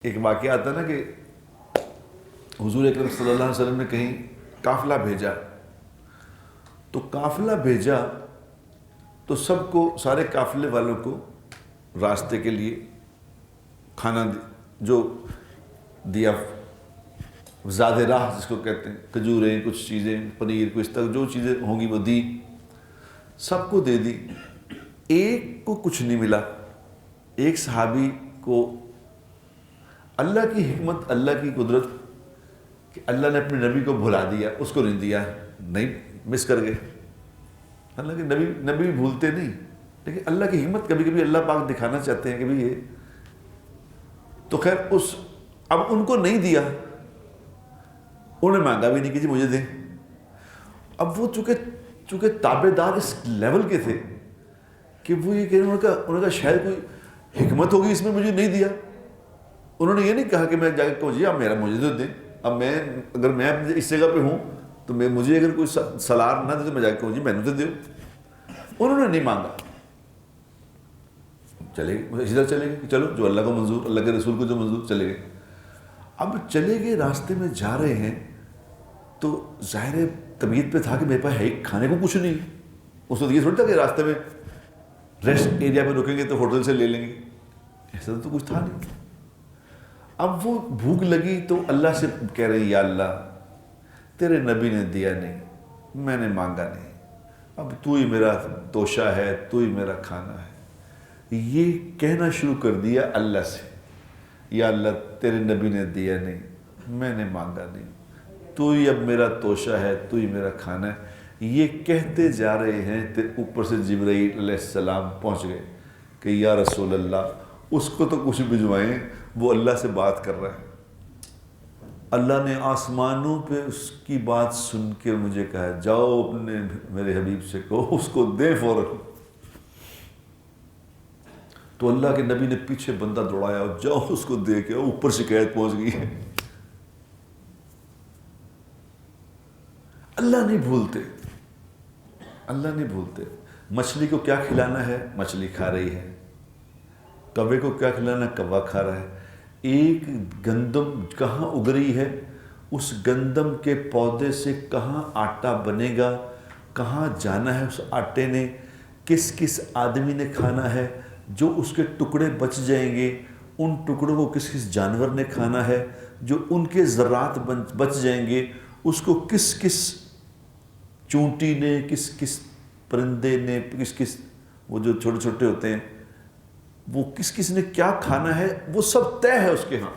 ایک واقعہ آتا نا کہ حضور اکرم صلی اللہ علیہ وسلم نے کہیں قافلہ بھیجا، تو قافلہ بھیجا تو سب کو، سارے قافلے والوں کو راستے کے لیے کھانا جو دیا، زاد راہ جس کو کہتے ہیں، کھجوریں، کچھ چیزیں، پنیر، کچھ تک جو چیزیں ہوں گی وہ دی، سب کو دے دی۔ ایک کو کچھ نہیں ملا۔ ایک صحابی کو اللہ کی حکمت، اللہ کی قدرت کہ اللہ نے اپنے نبی کو بھلا دیا، اس کو نہیں دیا، نہیں، مس کر گئے۔ اللہ کے نبی بھولتے نہیں، لیکن اللہ کی حکمت کبھی کبھی اللہ پاک دکھانا چاہتے ہیں کہ بھی یہ تو خیر اب ان کو نہیں دیا، انہوں نے مانگا بھی نہیں کہ جی مجھے دیں۔ اب وہ چونکہ تابع دار اس لیول کے تھے کہ وہ یہ کہہ رہے ہیں، انہوں نے کہا شاید کوئی حکمت ہوگی اس میں، مجھے نہیں دیا۔ انہوں نے یہ نہیں کہا کہ میں جا کے کہوں جی اب مجھے تو دیں، اب اگر میں اس جگہ پہ ہوں تو مجھے اگر کوئی سلار نہ دے تو میں جا کے کہوں جی میں نے تو دو۔ انہوں نے نہیں مانگا، چلے گئے، اسی طرح چلے گئے کہ چلو جو اللہ کو منظور، اللہ کے رسول کو جو منظور، چلے گئے۔ اب چلے گئے، راستے میں جا رہے ہیں تو ظاہر طبیعت پہ تھا کہ میرے پاس ہے کھانے کو کچھ نہیں۔ اس وقت یہ تھوڑی تھا کہ راستے میں ریسٹ ایریا پہ رکیں گے تو ہوٹل سے لے لیں گے، ایسا تو کچھ تھا نہیں۔ اب وہ بھوک لگی تو اللہ سے کہہ رہے یا اللہ تیرے نبی نے دیا نہیں، میں نے مانگا نہیں، اب تو ہی میرا توشہ ہے، تو ہی میرا کھانا ہے۔ یہ کہنا شروع کر دیا اللہ سے، یا اللہ تیرے نبی نے دیا نہیں، میں نے مانگا نہیں، تو ہی اب میرا توشہ ہے، تو ہی میرا کھانا ہے۔ یہ کہتے جا رہے ہیں، اوپر سے جبرائیل علیہ السلام پہنچ گئے کہ یا رسول اللہ اس کو تو کچھ بھجوائیں، وہ اللہ سے بات کر رہا ہے۔ اللہ نے آسمانوں پہ اس کی بات سن کے مجھے کہا جاؤ اپنے میرے حبیب سے کہو اس کو دیں فوراً۔ تو اللہ کے نبی نے پیچھے بندہ دوڑایا اور جاؤ اس کو دے کے، اوپر شکایت پہنچ گئی ہے۔ اللہ نہیں بھولتے، اللہ نہیں بھولتے۔ مچھلی کو کیا کھلانا ہے، مچھلی کھا رہی ہے۔ کوے کو کیا کھلانا ہے، کوا کھا رہا ہے۔ ایک گندم کہاں اگ رہی ہے، اس گندم کے پودے سے کہاں آٹا بنے گا، کہاں جانا ہے اس آٹے نے، کس کس آدمی نے کھانا ہے، جو اس کے ٹکڑے بچ جائیں گے ان ٹکڑوں کو کس کس جانور نے کھانا ہے، جو ان کے ذرات بچ جائیں گے اس کو کس کس چونٹی نے، کس کس پرندے نے، کس کس وہ جو چھوٹے چھوٹے ہوتے ہیں وہ کس کس نے کیا کھانا ہے، وہ سب طے ہے اس کے ہاں۔